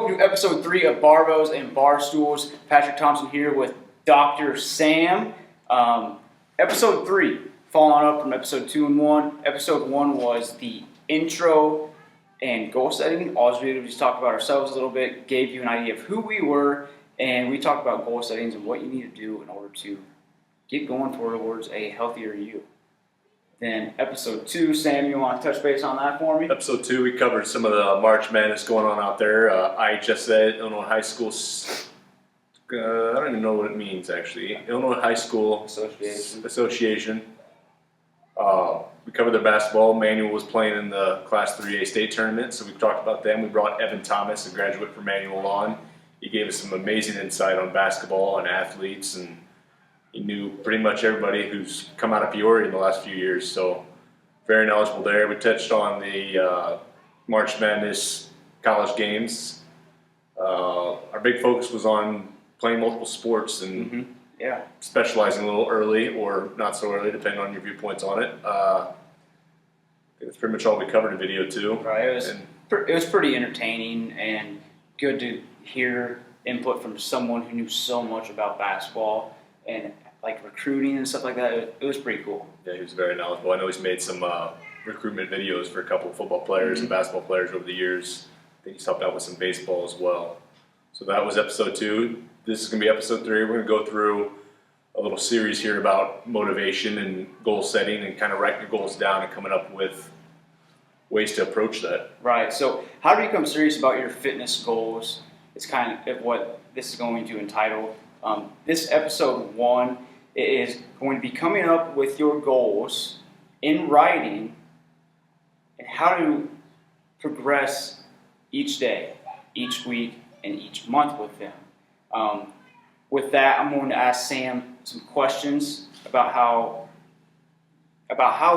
welcome to episode 3 of Barbells and Barstools. Patrick Thompson here with Dr. Sam. Episode 3, following up from episode 2 and 1. Episode 1 was the intro and goal setting. All we did was just talk about ourselves a little bit, gave you an idea of who we were, and we talked about goal settings and what you need to do in order to get going towards a healthier you. Then episode 2, Sam, you want to touch base on that for me? Episode 2, we covered some of the March Madness going on out there. IHSA, Illinois High School, I don't even know what it means actually. Illinois High School Association. We covered their basketball. Manuel was playing in the Class 3A state tournament, so we talked about them. We brought Evan Thomas, a graduate from Manuel, on. He gave us some amazing insight on basketball and athletes, and he knew pretty much everybody who's come out of Peoria in the last few years, so very knowledgeable there. We touched on the March Madness college games. Our big focus was on playing multiple sports and specializing a little early or not so early, depending on your viewpoints on it. I think that's pretty much all we covered in video too. Right, it was pretty entertaining and good to hear input from someone who knew so much about basketball and like recruiting and stuff like that. It was pretty cool. Yeah, he was very knowledgeable. I know he's made some recruitment videos for a couple of football players and basketball players over the years. I think he's helped out with some baseball as well. So that was episode 2. This is going to be episode 3. We're going to go through a little series here about motivation and goal setting and kind of writing your goals down and coming up with ways to approach that. Right. So how do you become serious about your fitness goals? It's kind of what this is going to entitle. This episode 1 is going to be coming up with your goals in writing and how to progress each day, each week, and each month with them. With that, I'm going to ask Sam some questions about how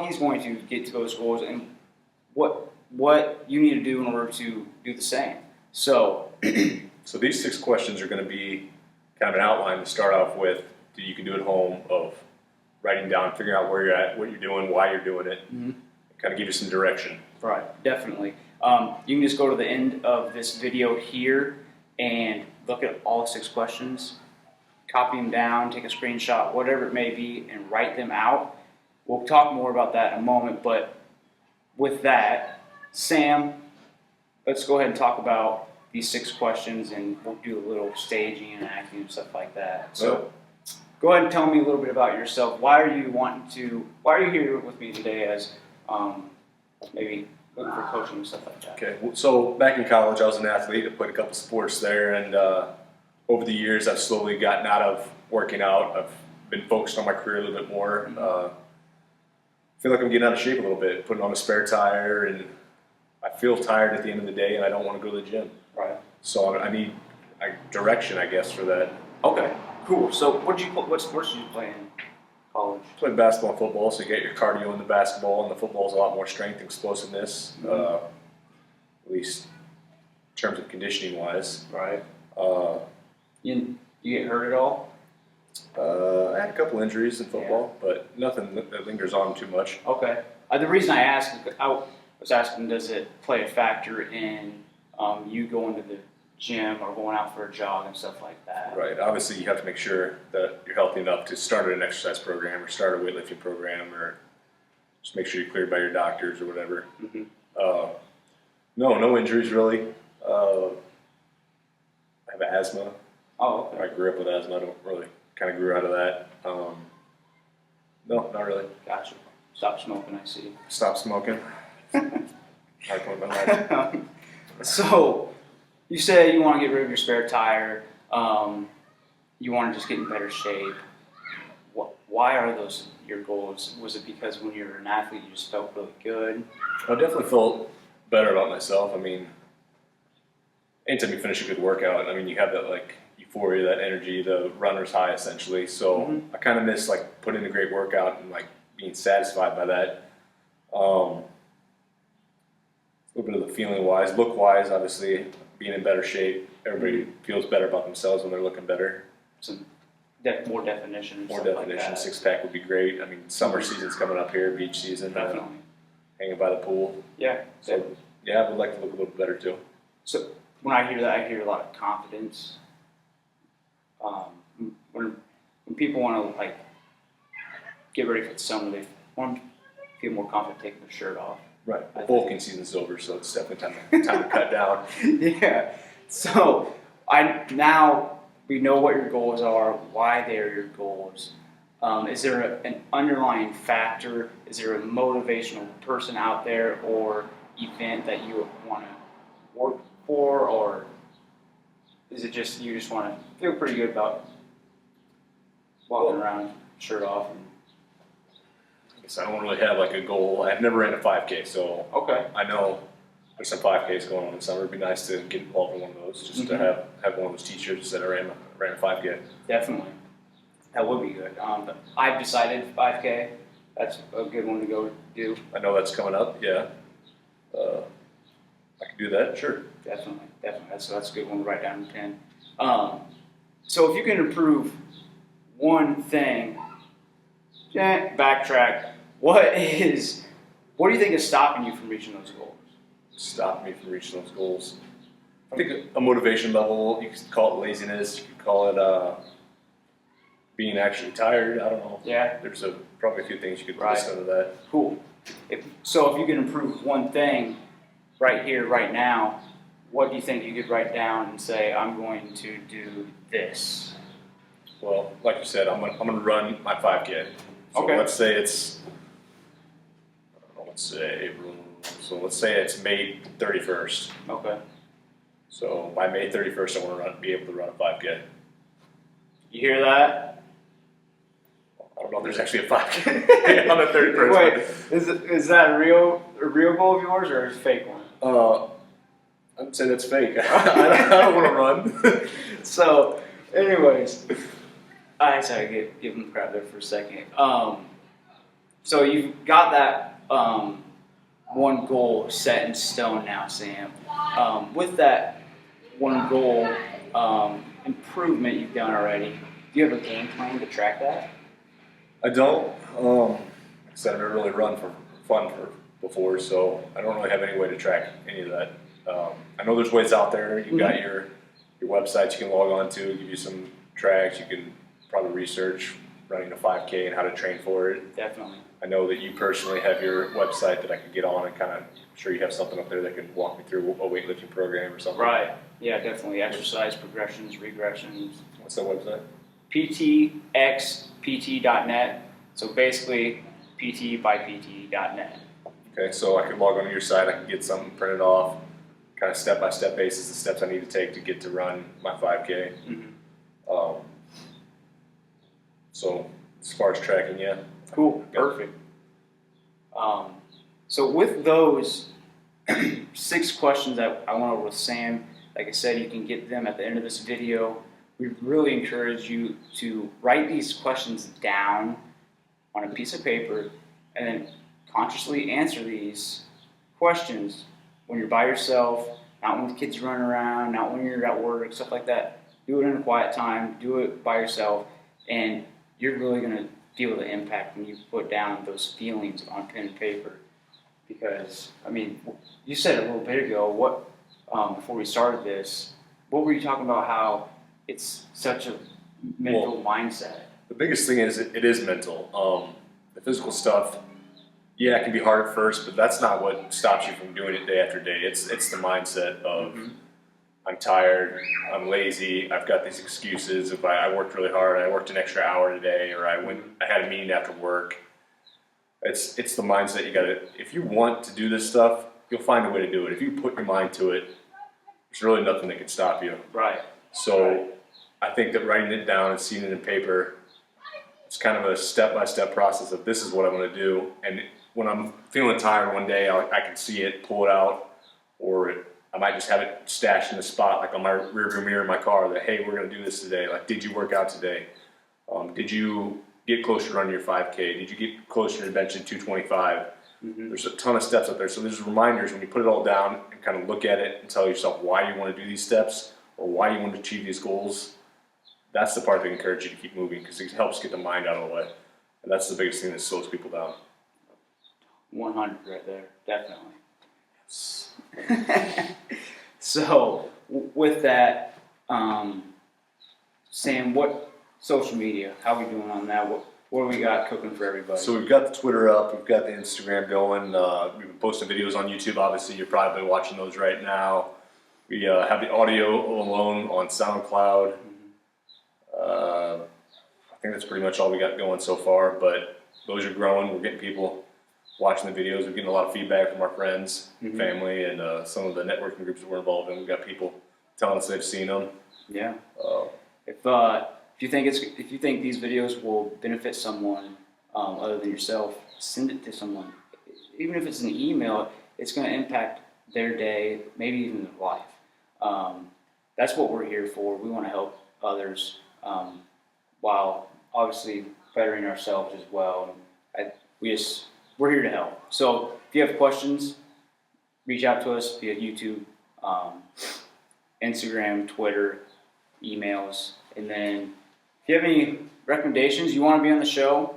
he's going to get to those goals and what you need to do in order to do the same. So, so these 6 questions are going to be kind of an outline to start off with that you can do at home of writing down, figuring out where you're at, what you're doing, why you're doing it, and kind of give you some direction. Right, definitely. You can just go to the end of this video here and look at all 6 questions, copy them down, take a screenshot, whatever it may be, and write them out. We'll talk more about that in a moment, but with that, Sam, let's go ahead and talk about these 6 questions, and we'll do a little staging and acting and stuff like that. So, go ahead and tell me a little bit about yourself. Why are you here with me today as maybe looking for coaching and stuff like that? Okay, so back in college, I was an athlete. I played a couple sports there, and over the years, I've slowly gotten out of working out. I've been focused on my career a little bit more. I feel like I'm getting out of shape a little bit, putting on a spare tire, and I feel tired at the end of the day, and I don't want to go to the gym. Right. So I need direction, I guess, for that. Okay, cool. So what sports did you play in college? I played basketball and football, so you get your cardio in the basketball, and the football is a lot more strength and explosiveness, at least in terms of conditioning-wise. Right. You get hurt at all? I had a couple injuries in football, but nothing that lingers on too much. Okay. The reason I asked, I was asking, does it play a factor in you going to the gym or going out for a jog and stuff like that? Right. Obviously, you have to make sure that you're healthy enough to start an exercise program or start a weightlifting program, or just make sure you're cleared by your doctors or whatever. No injuries really. I have asthma. Oh, okay. I grew up with asthma. I don't really kind of grew out of that. No, not really. Gotcha. Stop smoking, I see. Stop smoking. Hard point in my life. So, you say you want to get rid of your spare tire. You want to just get in better shape. Why are those your goals? Was it because when you were an athlete you just felt really good? I definitely felt better about myself. I mean, anytime you finish a good workout, I mean, you have that like euphoria, that energy, the runner's high essentially. So I kind of miss like putting in a great workout and like being satisfied by that. A little bit of the feeling wise, look wise, obviously being in better shape. Everybody feels better about themselves when they're looking better. Some more definition. More definition. Like 6-pack would be great. I mean, summer season's coming up here, beach season. Definitely. Hanging by the pool. Yeah. So yeah, I would like to look a little better too. So when I hear that, I hear a lot of confidence. When people want to like get ready for the summer, they want to feel more confident taking their shirt off. Right. Bulking season's over, so it's definitely time to cut down. Yeah. So now we know what your goals are, why they're your goals. Is there an underlying factor? Is there a motivational person out there or event that you want to work for, or is it just you just want to feel pretty good about walking around shirt off? I guess I don't really have like a goal. I've never ran a 5K, so Okay. I know there's some 5Ks going on in summer. It'd be nice to get involved in one of those, just to have one of those t-shirts that I ran a 5K. Definitely. That would be good. I've decided 5K. That's a good one to go do. I know that's coming up. Yeah, I can do that. Sure. Definitely. That's a good one to write down in pen. So if you can improve one thing, backtrack. What do you think is stopping you from reaching those goals? Stop me from reaching those goals. I think a motivation level. You could call it laziness. You could call it being actually tired. I don't know. Yeah. There's probably a few things you could list under that. Cool. So if you can improve one thing right here, right now, what do you think you could write down and say, I'm going to do this? Well, like you said, I'm gonna run my 5K. So Okay. let's say let's say it's May 31st. Okay. So by May 31st, I want to be able to run a 5K. You hear that? I don't know if there's actually a 5K on the 31st. Wait, is that a real goal of yours or a fake one? I'd say that's fake. I don't want to run. So, anyways, I just had to give him crap there for a second. So you've got that one goal set in stone now, Sam. With that one goal improvement you've done already, do you have a game plan to track that? I don't. Like I said, I've never really run for fun before, so I don't really have any way to track any of that. I know there's ways out there. You've got your websites you can log on to, give you some tracks. You can probably research running a 5K and how to train for it. Definitely. I know that you personally have your website that I could get on and kind of, I'm sure you have something up there that can walk me through a weightlifting program or something. Right. Yeah, definitely. Exercise progressions, regressions. What's that website? ptxpt.net. So basically, pt.net. Okay, so I could log onto your site. I can get something printed off, kind of step-by-step basis, the steps I need to take to get to run my 5K. So as far as tracking, yeah. Cool. Perfect. So with those 6 questions that I went over with Sam, like I said, you can get them at the end of this video. We really encourage you to write these questions down on a piece of paper and then consciously answer these questions when you're by yourself, not when the kids run around, not when you're at work, stuff like that. Do it in a quiet time, do it by yourself, and you're really going to feel the impact when you put down those feelings on pen and paper. Because, I mean, you said a little bit ago, before we started this, what were you talking about how it's such a mental mindset? The biggest thing is it is mental. The physical stuff, yeah, it can be hard at first, but that's not what stops you from doing it day after day. It's the mindset of I'm tired, I'm lazy, I've got these excuses. If I worked really hard, I worked an extra hour today, or I had a meeting after work. It's the mindset you gotta. If you want to do this stuff, you'll find a way to do it. If you put your mind to it, there's really nothing that can stop you. Right. So I think that writing it down and seeing it in paper, it's kind of a step-by-step process of this is what I'm going to do. And when I'm feeling tired one day, I can see it, pull it out, or I might just have it stashed in a spot, like on my rearview mirror in my car, that, hey, we're going to do this today. Like, did you work out today? Did you get closer to running your 5K? Did you get closer to benching 225? There's a ton of steps up there. So there's reminders when you put it all down and kind of look at it and tell yourself why you want to do these steps or why you want to achieve these goals. That's the part that encourages you to keep moving because it helps get the mind out of the way. And that's the biggest thing that slows people down. 100 right there, definitely. So with that, Sam, what social media? How are we doing on that? What do we got cooking for everybody? So we've got the Twitter up, we've got the Instagram going, we've been posting videos on YouTube, obviously you're probably watching those right now. We have the audio alone on SoundCloud. I think that's pretty much all we got going so far, but those are growing. We're getting people watching the videos. We're getting a lot of feedback from our friends, family, and some of the networking groups that we're involved in. We've got people telling us they've seen them. Yeah. If you think these videos will benefit someone other than yourself, send it to someone. Even if it's an email, it's going to impact their day, maybe even their life. That's what we're here for. We want to help others while obviously bettering ourselves as well. We're here to help. So if you have questions, reach out to us via YouTube, Instagram, Twitter, emails, and then if you have any recommendations, you want to be on the show,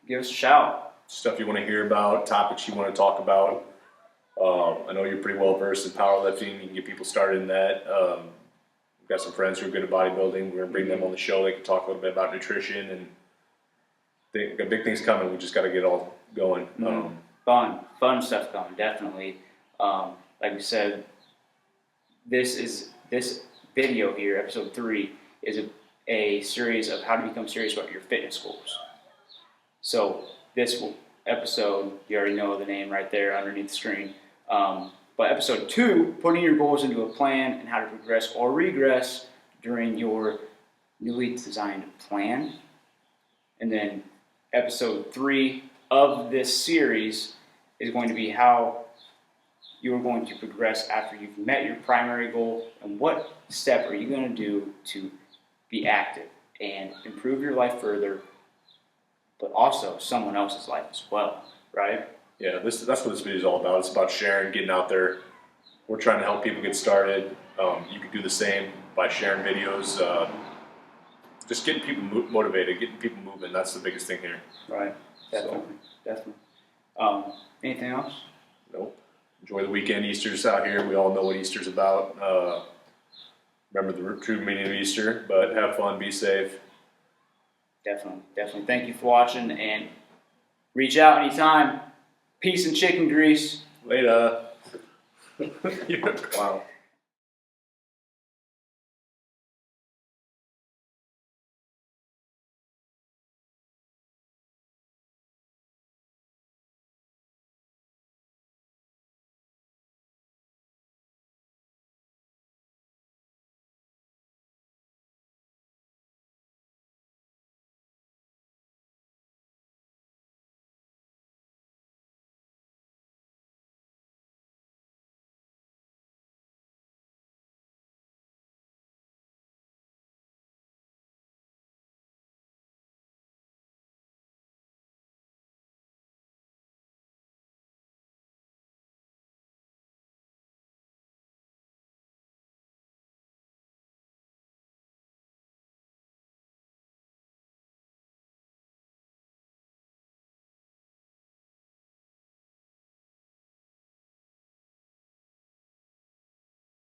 give us a shout. Stuff you want to hear about, topics you want to talk about. I know you're pretty well versed in powerlifting. You can get people started in that. We've got some friends who are good at bodybuilding. We're going to bring them on the show. They can talk a little bit about nutrition, and we've got big things coming. We just got to get it all going. Fun stuff coming, definitely. Like we said, this video here, episode 3, is a series of how to become serious about your fitness goals. So this episode, you already know the name right there underneath the screen. But episode 2, putting your goals into a plan and how to progress or regress during your newly designed plan. And then episode 3 of this series is going to be how you're going to progress after you've met your primary goal, and what step are you going to do to be active and improve your life further, but also someone else's life as well, right? Yeah, that's what this video is all about. It's about sharing, getting out there. We're trying to help people get started. You can do the same by sharing videos, just getting people motivated, getting people moving. That's the biggest thing here. Right, definitely. Anything else? Nope. Enjoy the weekend. Easter's out here. We all know what Easter's about. Remember the true meaning of Easter, but have fun, be safe. Definitely. Thank you for watching, and reach out anytime. Peace and chicken grease. Later. You're a clown.